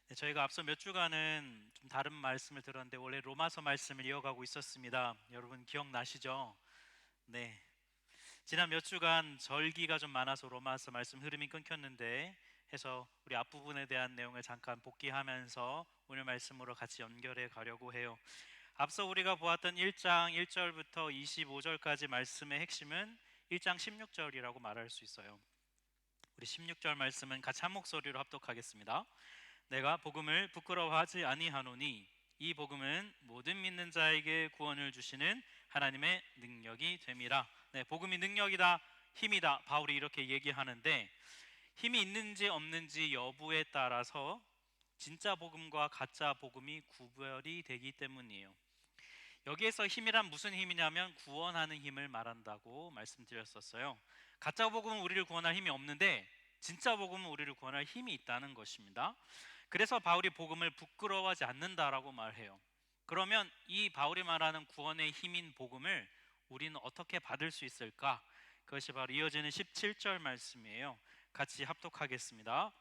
네, 저희가 앞서 몇 주간은 좀 다른 말씀을 들었는데 원래 로마서 말씀을 이어가고 있었습니다. 여러분 기억나시죠? 네. 지난 몇 주간 절기가 좀 많아서 로마서 말씀 흐름이 끊겼는데 해서 우리 앞부분에 대한 내용을 잠깐 복귀하면서 오늘 말씀으로 같이 연결해 가려고 해요. 앞서 우리가 보았던 1장 1절부터 25절까지 말씀의 핵심은 1장 16절이라고 말할 수 있어요. 우리 16절 말씀은 같이 한 목소리로 합독하겠습니다. 내가 복음을 부끄러워하지 아니하노니 이 복음은 모든 믿는 자에게 구원을 주시는 하나님의 능력이 됨이라. 네, 복음이 능력이다, 힘이다. 바울이 이렇게 얘기하는데 힘이 있는지 없는지 여부에 따라서 진짜 복음과 가짜 복음이 구별이 되기 때문이에요. 여기에서 힘이란 무슨 힘이냐면 구원하는 힘을 말한다고 말씀드렸었어요. 가짜 복음은 우리를 구원할 힘이 없는데 진짜 복음은 우리를 구원할 힘이 있다는 것입니다. 그래서 바울이 복음을 부끄러워하지 않는다라고 말해요. 그러면 이 바울이 말하는 구원의 힘인 복음을 우리는 어떻게 받을 수 있을까? 그것이 바로 이어지는 17절 말씀이에요. 같이 합독하겠습니다.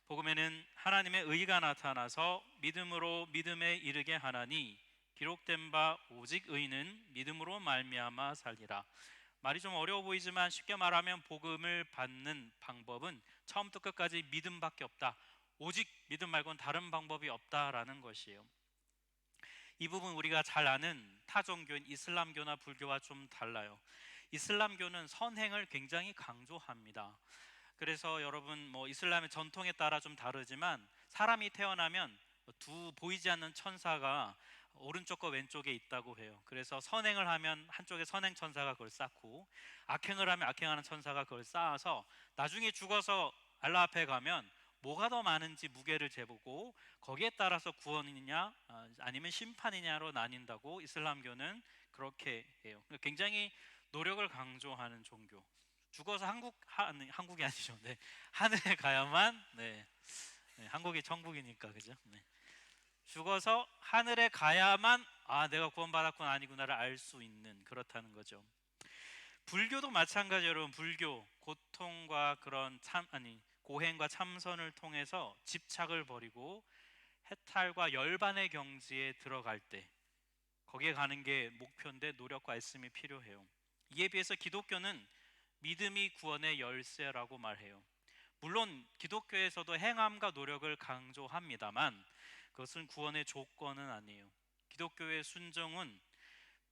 복음에는 하나님의 의가 나타나서 믿음으로 믿음에 이르게 하나니 기록된 바 오직 의는 믿음으로 말미암아 살리라. 말이 좀 어려워 보이지만 쉽게 말하면 복음을 받는 방법은 처음부터 끝까지 믿음밖에 없다. 오직 믿음 말고는 다른 방법이 없다라는 것이에요. 이 부분 우리가 잘 아는 타종교인 이슬람교나 불교와 좀 달라요. 이슬람교는 선행을 굉장히 강조합니다. 그래서 여러분 이슬람의 전통에 따라 좀 다르지만 사람이 태어나면 두 보이지 않는 천사가 오른쪽과 왼쪽에 있다고 해요. 그래서 선행을 하면 한쪽에 선행 천사가 그걸 쌓고 악행을 하면 악행하는 천사가 그걸 쌓아서 나중에 죽어서 알라 앞에 가면 뭐가 더 많은지 무게를 재보고 거기에 따라서 구원이냐 아니면 심판이냐로 나뉜다고 이슬람교는 그렇게 해요. 굉장히 노력을 강조하는 종교. 죽어서 한국이 아니죠. 네. 하늘에 가야만 한국이 천국이니까 그죠? 네. 죽어서 하늘에 가야만 내가 구원받았구나 아니구나를 알 수 있는 그렇다는 거죠. 불교도 마찬가지로 여러분 불교 고통과 그런 고행과 참선을 통해서 집착을 버리고 해탈과 열반의 경지에 들어갈 때 거기에 가는 게 목표인데 노력과 애씀이 필요해요. 이에 비해서 기독교는 믿음이 구원의 열쇠라고 말해요. 물론 기독교에서도 행함과 노력을 강조합니다만 그것은 구원의 조건은 아니에요. 기독교의 순종은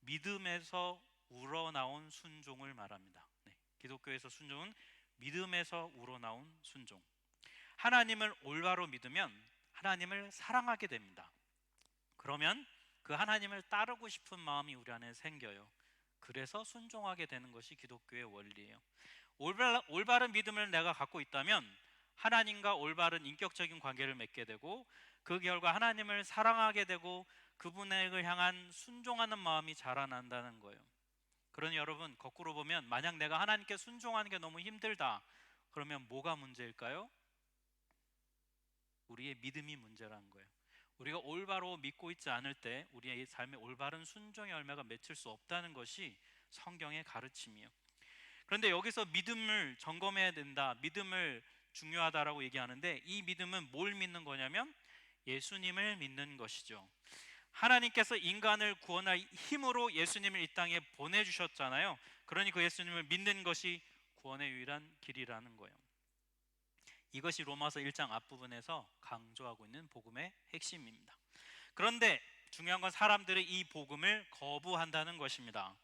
믿음에서 우러나온 순종을 말합니다. 네, 기독교에서 순종은 믿음에서 우러나온 순종. 하나님을 올바로 믿으면 하나님을 사랑하게 됩니다. 그러면 그 하나님을 따르고 싶은 마음이 우리 안에 생겨요. 그래서 순종하게 되는 것이 기독교의 원리예요. 올바른 믿음을 내가 갖고 있다면 하나님과 올바른 인격적인 관계를 맺게 되고 그 결과 하나님을 사랑하게 되고 그분을 향한 순종하는 마음이 자라난다는 거예요. 그러니 여러분 거꾸로 보면 만약 내가 하나님께 순종하는 게 너무 힘들다 그러면 뭐가 문제일까요? 우리의 믿음이 문제라는 거예요. 우리가 올바로 믿고 있지 않을 때 우리의 삶에 올바른 순종의 열매가 맺힐 수 없다는 것이 성경의 가르침이에요. 그런데 여기서 믿음을 점검해야 된다, 믿음을 중요하다라고 얘기하는데 이 믿음은 뭘 믿는 거냐면 예수님을 믿는 것이죠. 하나님께서 인간을 구원할 힘으로 예수님을 이 땅에 보내주셨잖아요. 그러니 그 예수님을 믿는 것이 구원의 유일한 길이라는 거예요. 이것이 로마서 1장 앞부분에서 강조하고 있는 복음의 핵심입니다. 그런데 중요한 건 사람들이 이 복음을 거부한다는 것입니다.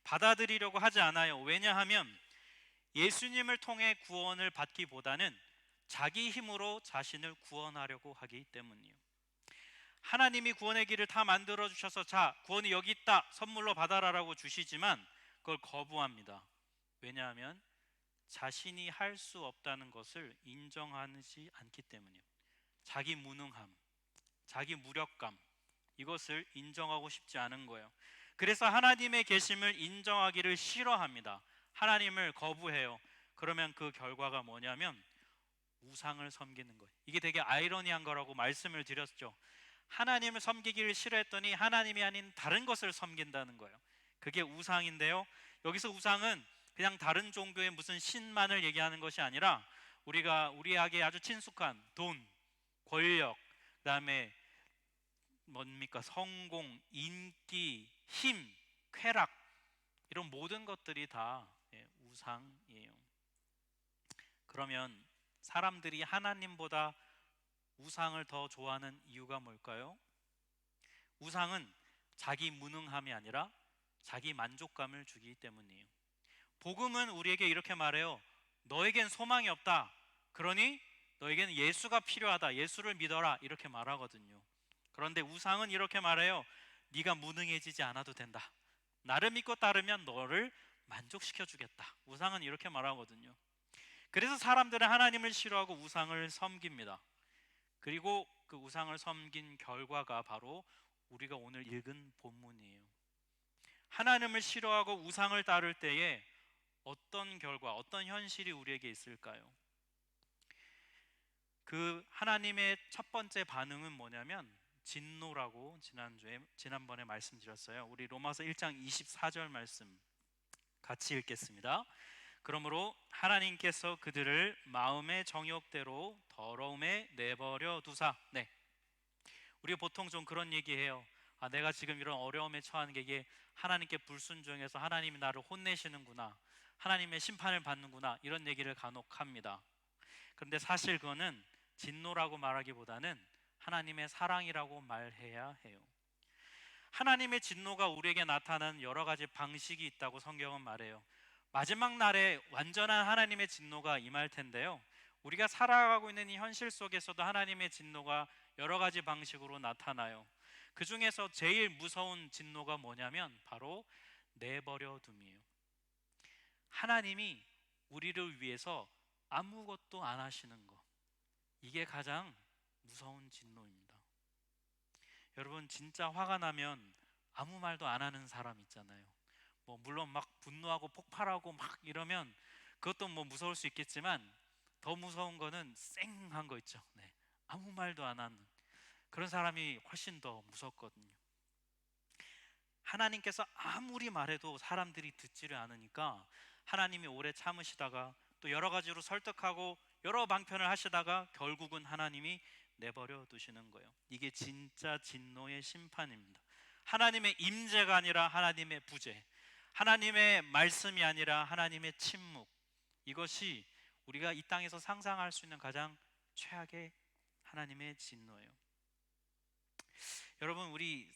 받아들이려고 하지 않아요. 왜냐하면 예수님을 통해 구원을 받기보다는 자기 힘으로 자신을 구원하려고 하기 때문이에요. 하나님이 구원의 길을 다 만들어 주셔서 자, 구원이 여기 있다, 선물로 받아라라고 주시지만 그걸 거부합니다. 왜냐하면 자신이 할 수 없다는 것을 인정하지 않기 때문이에요. 자기 무능함, 자기 무력감, 이것을 인정하고 싶지 않은 거예요. 그래서 하나님의 계심을 인정하기를 싫어합니다. 하나님을 거부해요. 그러면 그 결과가 뭐냐면 우상을 섬기는 거예요. 이게 되게 아이러니한 거라고 말씀을 드렸죠. 하나님을 섬기기를 싫어했더니 하나님이 아닌 다른 것을 섬긴다는 거예요. 그게 우상인데요. 여기서 우상은 그냥 다른 종교의 무슨 신만을 얘기하는 것이 아니라 우리에게 아주 친숙한 돈, 권력, 그다음에 뭡니까? 성공, 인기, 힘, 쾌락, 이런 모든 것들이 다 우상이에요. 그러면 사람들이 하나님보다 우상을 더 좋아하는 이유가 뭘까요? 우상은 자기 무능함이 아니라 자기 만족감을 주기 때문이에요. 복음은 우리에게 이렇게 말해요. 너에겐 소망이 없다. 그러니 너에게는 예수가 필요하다. 예수를 믿어라. 이렇게 말하거든요. 그런데 우상은 이렇게 말해요. 네가 무능해지지 않아도 된다. 나를 믿고 따르면 너를 만족시켜 주겠다. 우상은 이렇게 말하거든요. 그래서 사람들은 하나님을 싫어하고 우상을 섬깁니다. 그리고 그 우상을 섬긴 결과가 바로 우리가 오늘 읽은 본문이에요. 하나님을 싫어하고 우상을 따를 때에 어떤 결과, 어떤 현실이 우리에게 있을까요? 그 하나님의 첫 번째 반응은 뭐냐면 진노라고 지난번에 말씀드렸어요. 우리 로마서 1장 24절 말씀 같이 읽겠습니다. 그러므로 하나님께서 그들을 마음의 정욕대로 더러움에 내버려 두사. 네. 우리 보통 좀 그런 얘기해요. 아, 내가 지금 이런 어려움에 처하는 게 이게 하나님께 불순종해서 하나님이 나를 혼내시는구나, 하나님의 심판을 받는구나, 이런 얘기를 간혹 합니다. 그런데 사실 그거는 진노라고 말하기보다는 하나님의 사랑이라고 말해야 해요. 하나님의 진노가 우리에게 나타나는 여러 가지 방식이 있다고 성경은 말해요. 마지막 날에 완전한 하나님의 진노가 임할 텐데요, 우리가 살아가고 있는 이 현실 속에서도 하나님의 진노가 여러 가지 방식으로 나타나요. 그 중에서 제일 무서운 진노가 뭐냐면 바로 내버려 둠이에요. 하나님이 우리를 위해서 아무것도 안 하시는 것, 이게 가장 무서운 진노입니다. 여러분, 진짜 화가 나면 아무 말도 안 하는 사람 있잖아요. 뭐 물론 막 분노하고 폭발하고 막 이러면 그것도 뭐 무서울 수 있겠지만, 더 무서운 거는 쌩한 거 있죠. 네. 아무 말도 안 하는 그런 사람이 훨씬 더 무섭거든요. 하나님께서 아무리 말해도 사람들이 듣지를 않으니까 하나님이 오래 참으시다가 또 여러 가지로 설득하고 여러 방편을 하시다가 결국은 하나님이 내버려 두시는 거예요. 이게 진짜 진노의 심판입니다. 하나님의 임재가 아니라 하나님의 부재, 하나님의 말씀이 아니라 하나님의 침묵, 이것이 우리가 이 땅에서 상상할 수 있는 가장 최악의 하나님의 진노예요. 여러분, 우리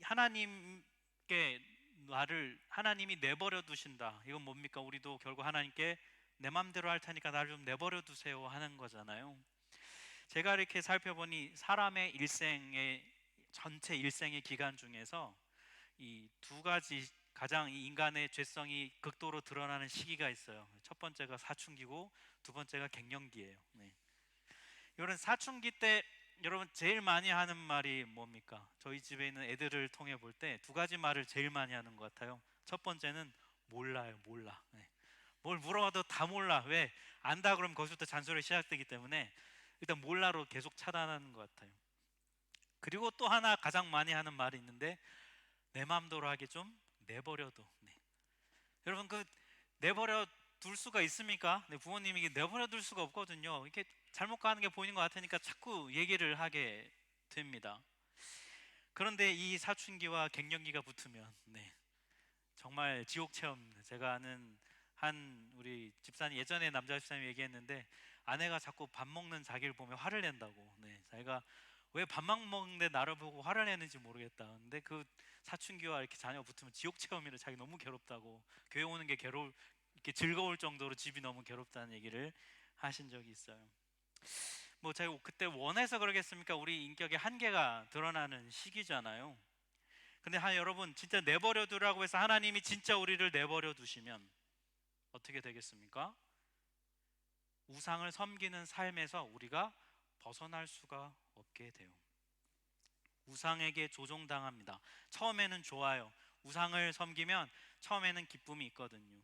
하나님께 나를 하나님이 내버려 두신다, 이건 뭡니까? 우리도 결국 하나님께 내 맘대로 할 테니까 나를 좀 내버려 두세요 하는 거잖아요. 제가 이렇게 살펴보니 사람의 일생의 전체 일생의 기간 중에서 이 두 가지 가장 이 인간의 죄성이 극도로 드러나는 시기가 있어요. 첫 번째가 사춘기고 두 번째가 갱년기예요. 네. 이런 사춘기 때 여러분 제일 많이 하는 말이 뭡니까? 저희 집에 있는 애들을 통해 볼 때 두 가지 말을 제일 많이 하는 것 같아요. 첫 번째는 몰라요, 몰라. 네. 뭘 물어봐도 다 몰라. 왜? 안다 그러면 거기서부터 잔소리 시작되기 때문에 일단 몰라로 계속 차단하는 것 같아요. 그리고 또 하나 가장 많이 하는 말이 있는데, 내 마음대로 하게 좀 내버려둬. 네. 여러분, 그 내버려 둘 수가 있습니까? 네, 부모님이 이게 내버려 둘 수가 없거든요. 이렇게 잘못 가는 게 보이는 것 같으니까 자꾸 얘기를 하게 됩니다. 그런데 이 사춘기와 갱년기가 붙으면 정말 지옥 체험입니다. 제가 아는 한 우리 집사님, 예전에 남자 집사님이 얘기했는데 아내가 자꾸 밥 먹는 자기를 보며 화를 낸다고. 자기가 왜 밥만 먹는데 나를 보고 화를 내는지 모르겠다. 근데 그 사춘기와 이렇게 자녀 붙으면 지옥 체험이라 자기 너무 괴롭다고, 교회 오는 게 이렇게 즐거울 정도로 집이 너무 괴롭다는 얘기를 하신 적이 있어요. 뭐 제가 그때 원해서 그러겠습니까? 우리 인격의 한계가 드러나는 시기잖아요. 근데 여러분, 진짜 내버려 두라고 해서 하나님이 진짜 우리를 내버려 두시면 어떻게 되겠습니까? 우상을 섬기는 삶에서 우리가 벗어날 수가 없게 돼요. 우상에게 조종당합니다. 처음에는 좋아요. 우상을 섬기면 처음에는 기쁨이 있거든요.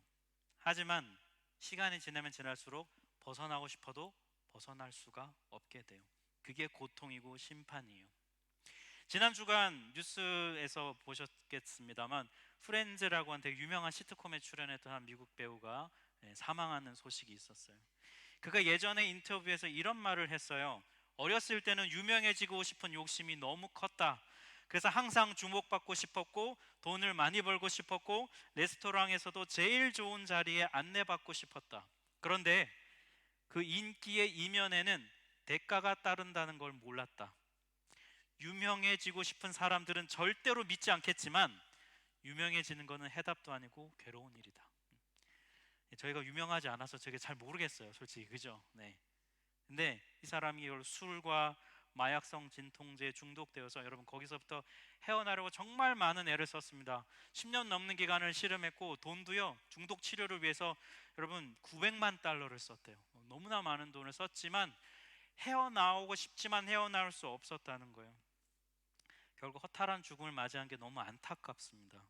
하지만 시간이 지나면 지날수록 벗어나고 싶어도 벗어날 수가 없게 돼요. 그게 고통이고 심판이에요. 지난 주간 뉴스에서 보셨겠습니다만, 프렌즈라고 하는 되게 유명한 시트콤에 출연했던 한 미국 배우가 사망하는 소식이 있었어요. 그가 예전에 인터뷰에서 이런 말을 했어요. 어렸을 때는 유명해지고 싶은 욕심이 너무 컸다. 그래서 항상 주목받고 싶었고 돈을 많이 벌고 싶었고 레스토랑에서도 제일 좋은 자리에 안내받고 싶었다. 그런데 그 인기의 이면에는 대가가 따른다는 걸 몰랐다. 유명해지고 싶은 사람들은 절대로 믿지 않겠지만 유명해지는 것은 해답도 아니고 괴로운 일이다. 저희가 유명하지 않아서 저게 잘 모르겠어요, 솔직히. 그죠? 네. 근데 이 사람이 이걸 술과 마약성 진통제에 중독되어서 여러분 거기서부터 헤어나려고 정말 많은 애를 썼습니다. 10년 넘는 기간을 실험했고 돈도요, 중독 치료를 위해서 여러분 900만 달러를 썼대요. 너무나 많은 돈을 썼지만 헤어나오고 싶지만 헤어나올 수 없었다는 거예요. 결국 허탈한 죽음을 맞이한 게 너무 안타깝습니다.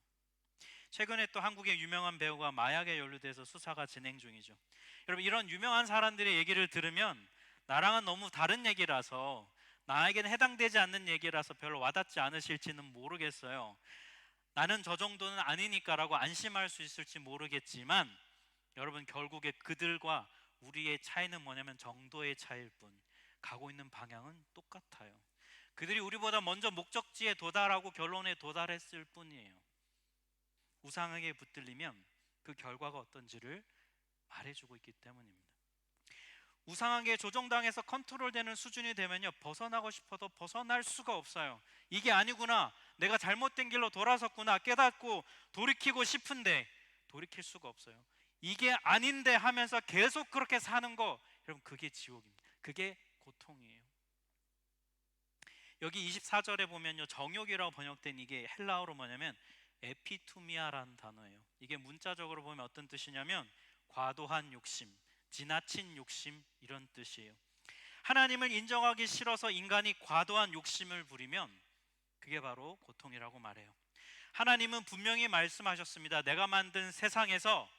최근에 또 한국의 유명한 배우가 마약에 연루돼서 수사가 진행 중이죠. 여러분, 이런 유명한 사람들의 얘기를 들으면 나랑은 너무 다른 얘기라서, 나에게는 해당되지 않는 얘기라서 별로 와닿지 않으실지는 모르겠어요. 나는 저 정도는 아니니까라고 안심할 수 있을지 모르겠지만 여러분, 결국에 그들과 우리의 차이는 뭐냐면 정도의 차이일 뿐, 가고 있는 방향은 똑같아요. 그들이 우리보다 먼저 목적지에 도달하고 결론에 도달했을 뿐이에요. 우상에게 붙들리면 그 결과가 어떤지를 말해주고 있기 때문입니다. 우상에게 조종당해서 컨트롤되는 수준이 되면요, 벗어나고 싶어도 벗어날 수가 없어요. 이게 아니구나, 내가 잘못된 길로 돌아섰구나 깨닫고 돌이키고 싶은데 돌이킬 수가 없어요. 이게 아닌데 하면서 계속 그렇게 사는 거, 여러분, 그게 지옥입니다. 그게 고통이에요. 여기 24절에 보면요, 정욕이라고 번역된 이게 헬라어로 뭐냐면 에피투미아라는 단어예요. 이게 문자적으로 보면 어떤 뜻이냐면 과도한 욕심, 지나친 욕심, 이런 뜻이에요. 하나님을 인정하기 싫어서 인간이 과도한 욕심을 부리면 그게 바로 고통이라고 말해요. 하나님은 분명히 말씀하셨습니다. 내가 만든 세상에서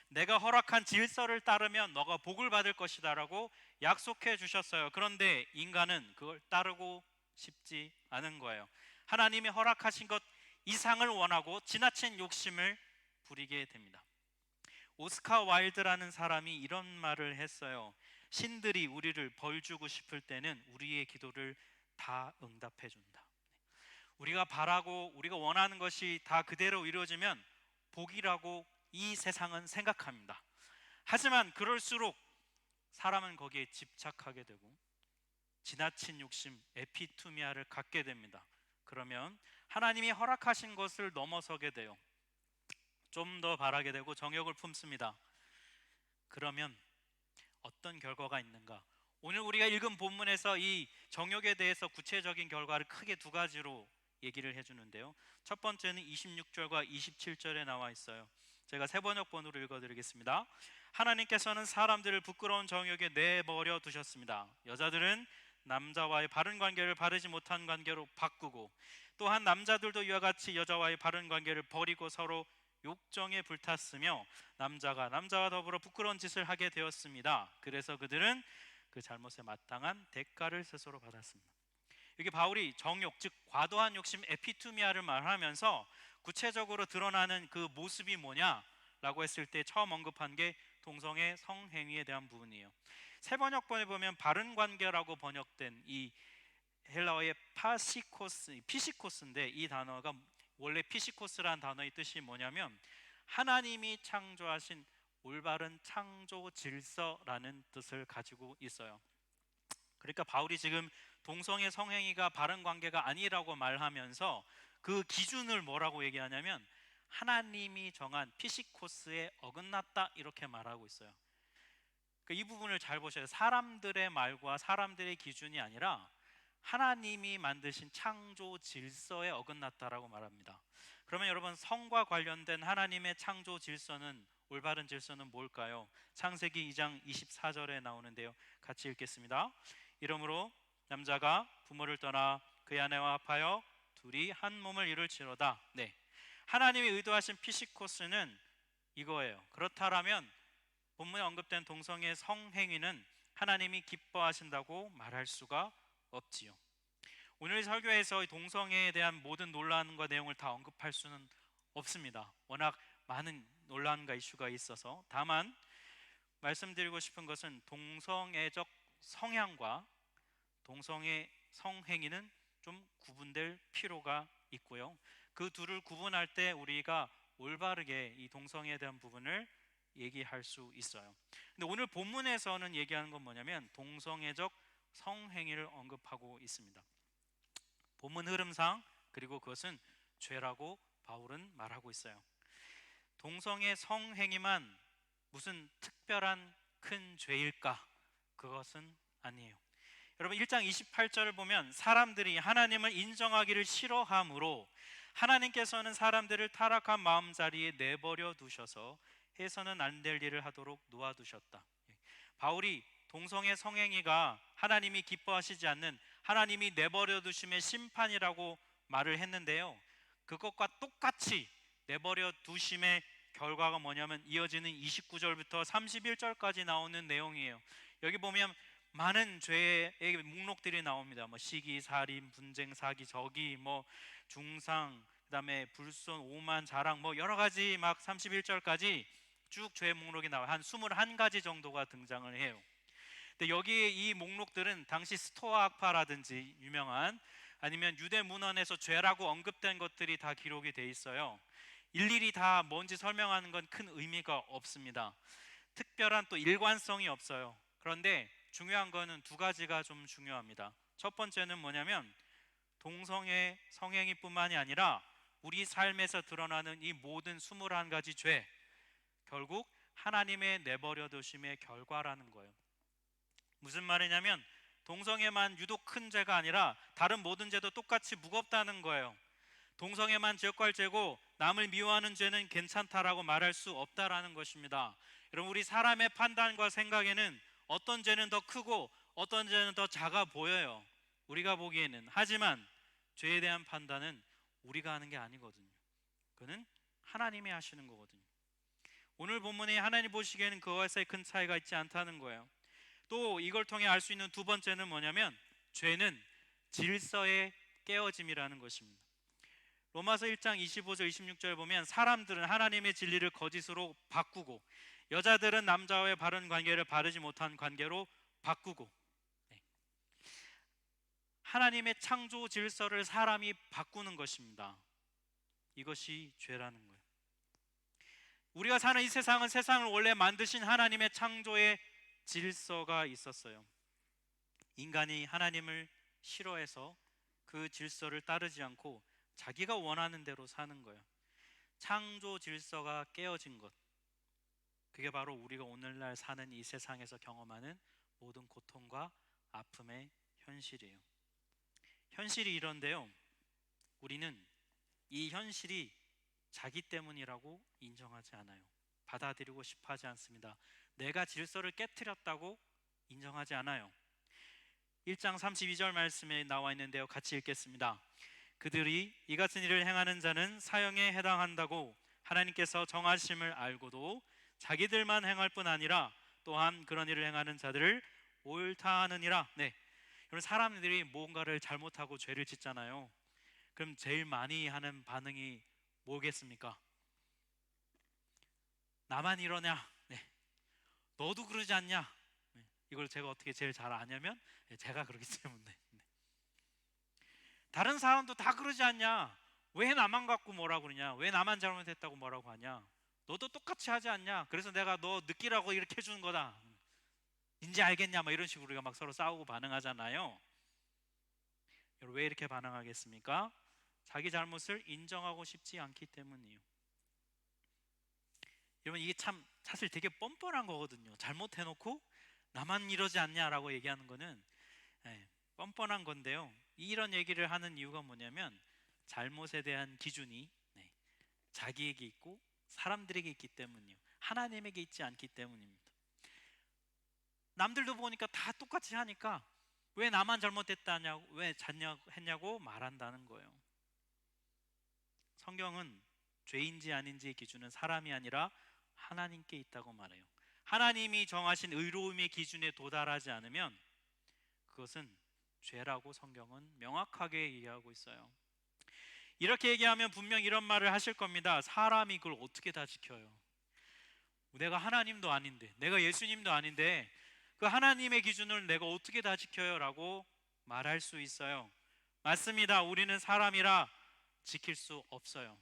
내가 허락한 질서를 따르면 너가 복을 받을 것이다 라고 약속해 주셨어요. 그런데 인간은 그걸 따르고 싶지 않은 거예요. 하나님이 허락하신 것 이상을 원하고 지나친 욕심을 부리게 됩니다. 오스카 와일드라는 사람이 이런 말을 했어요. 신들이 우리를 벌 주고 싶을 때는 우리의 기도를 다 응답해 준다. 우리가 바라고 우리가 원하는 것이 다 그대로 이루어지면 복이라고 이 세상은 생각합니다. 하지만 그럴수록 사람은 거기에 집착하게 되고 지나친 욕심, 에피투미아를 갖게 됩니다. 그러면 하나님이 허락하신 것을 넘어서게 돼요. 좀 더 바라게 되고 정욕을 품습니다. 그러면 어떤 결과가 있는가? 오늘 우리가 읽은 본문에서 이 정욕에 대해서 구체적인 결과를 크게 두 가지로 얘기를 해주는데요. 첫 번째는 26절과 27절에 나와 있어요. 제가 세 번역본으로 읽어드리겠습니다. 하나님께서는 사람들을 부끄러운 정욕에 내버려 두셨습니다. 여자들은 남자와의 바른 관계를 바르지 못한 관계로 바꾸고, 또한 남자들도 이와 같이 여자와의 바른 관계를 버리고 서로 욕정에 불탔으며 남자가 남자와 더불어 부끄러운 짓을 하게 되었습니다. 그래서 그들은 그 잘못에 마땅한 대가를 스스로 받았습니다. 여기 바울이 정욕, 즉 과도한 욕심, 에피투미아를 말하면서 구체적으로 드러나는 그 모습이 뭐냐라고 했을 때 처음 언급한 게 동성애 성행위에 대한 부분이에요. 세 번역본에 보면 바른 관계라고 번역된 이 헬라어의 피시코스인데, 이 단어가 원래 피시코스라는 단어의 뜻이 뭐냐면 하나님이 창조하신 올바른 창조 질서라는 뜻을 가지고 있어요. 그러니까 바울이 지금 동성애 성행위가 바른 관계가 아니라고 말하면서 그 기준을 뭐라고 얘기하냐면 하나님이 정한 피시코스에 어긋났다, 이렇게 말하고 있어요. 이 부분을 잘 보셔야 돼요. 사람들의 말과 사람들의 기준이 아니라 하나님이 만드신 창조 질서에 어긋났다라고 말합니다. 그러면 여러분, 성과 관련된 하나님의 창조 질서는, 올바른 질서는 뭘까요? 창세기 2장 24절에 나오는데요. 같이 읽겠습니다. 이러므로 남자가 부모를 떠나 그의 아내와 합하여 둘이 한 몸을 이룰지로다. 네, 하나님이 의도하신 피시코스는 이거예요. 그렇다라면 본문에 언급된 동성애 성행위는 하나님이 기뻐하신다고 말할 수가 없지요. 오늘 설교에서 동성애에 대한 모든 논란과 내용을 다 언급할 수는 없습니다. 워낙 많은 논란과 이슈가 있어서. 다만 말씀드리고 싶은 것은 동성애적 성향과 동성애 성행위는 좀 구분될 필요가 있고요. 그 둘을 구분할 때 우리가 올바르게 이 동성애에 대한 부분을 얘기할 수 있어요. 근데 오늘 본문에서는 얘기하는 건 뭐냐면 동성애적 성행위를 언급하고 있습니다. 본문 흐름상 그리고 그것은 죄라고 바울은 말하고 있어요. 동성애 성행위만 무슨 특별한 큰 죄일까? 그것은 아니에요. 여러분 1장 28절을 보면 사람들이 하나님을 인정하기를 싫어함으로 하나님께서는 사람들을 타락한 마음자리에 내버려 두셔서 해서는 안 될 일을 하도록 놓아두셨다. 바울이 동성애 성행위가 하나님이 기뻐하시지 않는 하나님이 내버려 두심의 심판이라고 말을 했는데요, 그것과 똑같이 내버려 두심의 결과가 뭐냐면 이어지는 29절부터 31절까지 나오는 내용이에요. 여기 보면 많은 죄의 목록들이 나옵니다. 뭐 시기, 살인, 분쟁, 사기, 저기, 뭐 중상, 그다음에 불손, 오만, 자랑, 뭐 여러 가지 막 31절까지 쭉 죄의 목록이 나와요. 한 21가지 정도가 등장을 해요. 근데 여기 이 목록들은 당시 스토아 학파라든지 유명한 아니면 유대 문헌에서 죄라고 언급된 것들이 다 기록이 돼 있어요. 일일이 다 뭔지 설명하는 건 큰 의미가 없습니다. 특별한 또 일관성이 없어요. 그런데 중요한 거는 두 가지가 좀 중요합니다. 첫 번째는 뭐냐면 동성애 성행위뿐만이 아니라 우리 삶에서 드러나는 이 모든 21가지 죄, 결국 하나님의 내버려 두심의 결과라는 거예요. 무슨 말이냐면 동성애만 유독 큰 죄가 아니라 다른 모든 죄도 똑같이 무겁다는 거예요. 동성애만 지역할 죄고 남을 미워하는 죄는 괜찮다라고 말할 수 없다라는 것입니다. 여러분, 우리 사람의 판단과 생각에는 어떤 죄는 더 크고 어떤 죄는 더 작아 보여요, 우리가 보기에는. 하지만 죄에 대한 판단은 우리가 하는 게 아니거든요. 그는 하나님이 하시는 거거든요. 오늘 본문에 하나님 보시기에는 그와 사이에 큰 차이가 있지 않다는 거예요. 또 이걸 통해 알 수 있는 두 번째는 뭐냐면 죄는 질서의 깨어짐이라는 것입니다. 로마서 1장 25절 26절 보면 사람들은 하나님의 진리를 거짓으로 바꾸고 여자들은 남자와의 바른 관계를 바르지 못한 관계로 바꾸고, 하나님의 창조 질서를 사람이 바꾸는 것입니다. 이것이 죄라는 거예요. 우리가 사는 이 세상은 세상을 원래 만드신 하나님의 창조의 질서가 있었어요. 인간이 하나님을 싫어해서 그 질서를 따르지 않고 자기가 원하는 대로 사는 거예요. 창조 질서가 깨어진 것, 그게 바로 우리가 오늘날 사는 이 세상에서 경험하는 모든 고통과 아픔의 현실이에요. 현실이 이런데요, 우리는 이 현실이 자기 때문이라고 인정하지 않아요. 받아들이고 싶어 하지 않습니다. 내가 질서를 깨트렸다고 인정하지 않아요. 1장 32절 말씀에 나와 있는데요, 같이 읽겠습니다. 그들이 이 같은 일을 행하는 자는 사형에 해당한다고 하나님께서 정하심을 알고도 자기들만 행할 뿐 아니라 또한 그런 일을 행하는 자들을 옳다 하느니라. 네, 여러분, 사람들이 뭔가를 잘못하고 죄를 짓잖아요. 그럼 제일 많이 하는 반응이 뭐겠습니까? 나만 이러냐? 네. 너도 그러지 않냐? 네. 이걸 제가 어떻게 제일 잘 아냐면 제가 그러기 때문에. 네. 다른 사람도 다 그러지 않냐? 왜 나만 갖고 뭐라고 그러냐? 왜 나만 잘못했다고 뭐라고 하냐? 너도 똑같이 하지 않냐? 그래서 내가 너 느끼라고 이렇게 해주는 거다. 이제 알겠냐? 막 이런 식으로 우리가 막 서로 싸우고 반응하잖아요. 여러분, 왜 이렇게 반응하겠습니까? 자기 잘못을 인정하고 싶지 않기 때문이에요. 여러분, 이게 참 사실 되게 뻔뻔한 거거든요. 잘못해놓고 나만 이러지 않냐라고 얘기하는 거는 뻔뻔한 건데요, 이런 얘기를 하는 이유가 뭐냐면 잘못에 대한 기준이 자기에게 있고 사람들에게 있기 때문이에요. 하나님에게 있지 않기 때문입니다. 남들도 보니까 다 똑같이 하니까 왜 나만 잘못했다냐고, 왜 했냐고 말한다는 거예요. 성경은 죄인지 아닌지의 기준은 사람이 아니라 하나님께 있다고 말해요. 하나님이 정하신 의로움의 기준에 도달하지 않으면 그것은 죄라고 성경은 명확하게 얘기하고 있어요. 이렇게 얘기하면 분명 이런 말을 하실 겁니다. 사람이 그걸 어떻게 다 지켜요? 내가 하나님도 아닌데, 내가 예수님도 아닌데 그 하나님의 기준을 내가 어떻게 다 지켜요? 라고 말할 수 있어요. 맞습니다. 우리는 사람이라 지킬 수 없어요.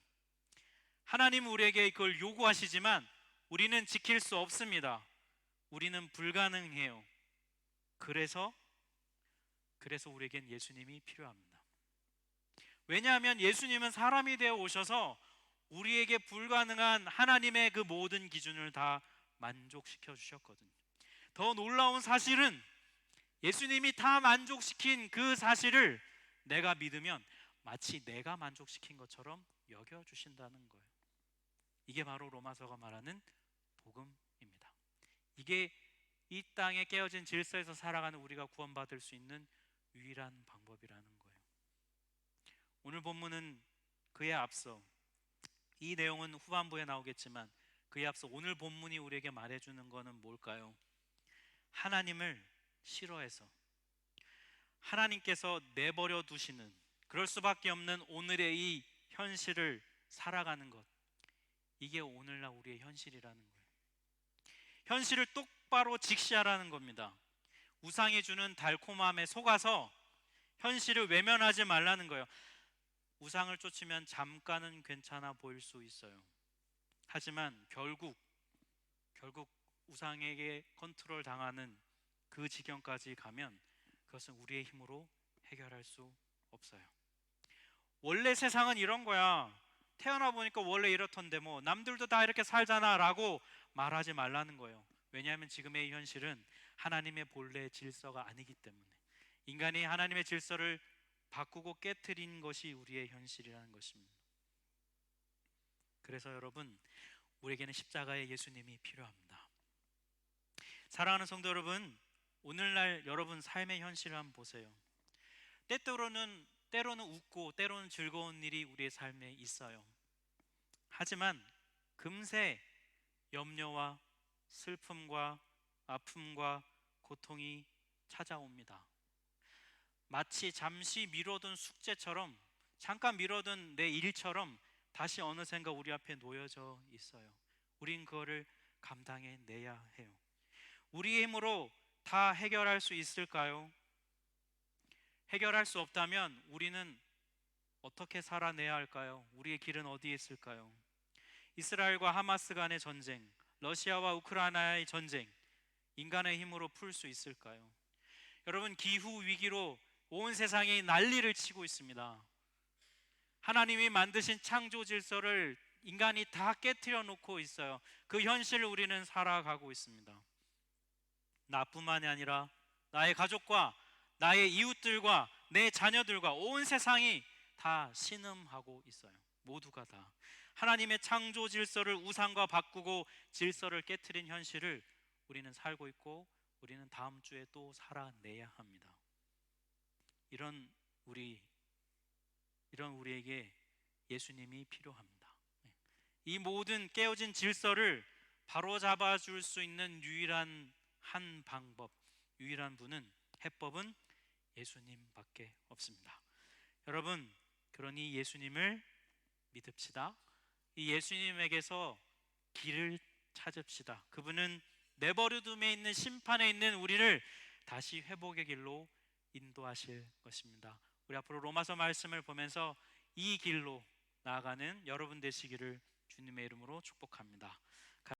하나님은 우리에게 그걸 요구하시지만 우리는 지킬 수 없습니다. 우리는 불가능해요. 그래서 우리에겐 예수님이 필요합니다. 왜냐하면 예수님은 사람이 되어 오셔서 우리에게 불가능한 하나님의 그 모든 기준을 다 만족시켜 주셨거든요. 더 놀라운 사실은 예수님이 다 만족시킨 그 사실을 내가 믿으면 마치 내가 만족시킨 것처럼 여겨주신다는 거예요. 이게 바로 로마서가 말하는 복음입니다. 이게 이 땅에 깨어진 질서에서 살아가는 우리가 구원받을 수 있는 유일한 방법이라는 거예요. 오늘 본문은 그에 앞서, 이 내용은 후반부에 나오겠지만 그에 앞서 오늘 본문이 우리에게 말해주는 것은 뭘까요? 하나님을 싫어해서 하나님께서 내버려 두시는, 그럴 수밖에 없는 오늘의 이 현실을 살아가는 것, 이게 오늘날 우리의 현실이라는 거예요. 현실을 똑바로 직시하라는 겁니다. 우상이 주는 달콤함에 속아서 현실을 외면하지 말라는 거예요. 우상을 쫓으면 잠깐은 괜찮아 보일 수 있어요. 하지만 결국 우상에게 컨트롤 당하는 그 지경까지 가면 그것은 우리의 힘으로 해결할 수 없어요. 원래 세상은 이런 거야. 태어나 보니까 원래 이렇던데 뭐 남들도 다 이렇게 살잖아 라고 말하지 말라는 거예요. 왜냐하면 지금의 현실은 하나님의 본래 질서가 아니기 때문에, 인간이 하나님의 질서를 바꾸고 깨트린 것이 우리의 현실이라는 것입니다. 그래서 여러분, 우리에게는 십자가의 예수님이 필요합니다. 사랑하는 성도 여러분, 오늘날 여러분 삶의 현실을 한번 보세요. 때로는 웃고 때로는 즐거운 일이 우리의 삶에 있어요. 하지만 금세 염려와 슬픔과 아픔과 고통이 찾아옵니다. 마치 잠시 미뤄둔 숙제처럼, 잠깐 미뤄둔 내 일처럼 다시 어느샌가 우리 앞에 놓여져 있어요. 우린 그거를 감당해 내야 해요. 우리의 힘으로 다 해결할 수 있을까요? 해결할 수 없다면 우리는 어떻게 살아내야 할까요? 우리의 길은 어디에 있을까요? 이스라엘과 하마스 간의 전쟁, 러시아와 우크라이나의 전쟁, 인간의 힘으로 풀 수 있을까요? 여러분, 기후 위기로 온 세상이 난리를 치고 있습니다. 하나님이 만드신 창조 질서를 인간이 다 깨트려 놓고 있어요. 그 현실을 우리는 살아가고 있습니다. 나뿐만이 아니라 나의 가족과 나의 이웃들과 내 자녀들과 온 세상이 다 신음하고 있어요. 모두가 다 하나님의 창조 질서를 우상과 바꾸고 질서를 깨트린 현실을 우리는 살고 있고, 우리는 다음 주에 또 살아내야 합니다. 이런 우리에게 예수님이 필요합니다. 이 모든 깨어진 질서를 바로잡아 줄 수 있는 유일한 한 방법, 유일한 분은, 해법은 예수님밖에 없습니다. 여러분, 그러니 예수님을 믿읍시다. 이 예수님에게서 길을 찾읍시다. 그분은 내버려둠에 있는, 심판에 있는 우리를 다시 회복의 길로 인도하실 것입니다. 우리 앞으로 로마서 말씀을 보면서 이 길로 나아가는 여러분 되시기를 주님의 이름으로 축복합니다.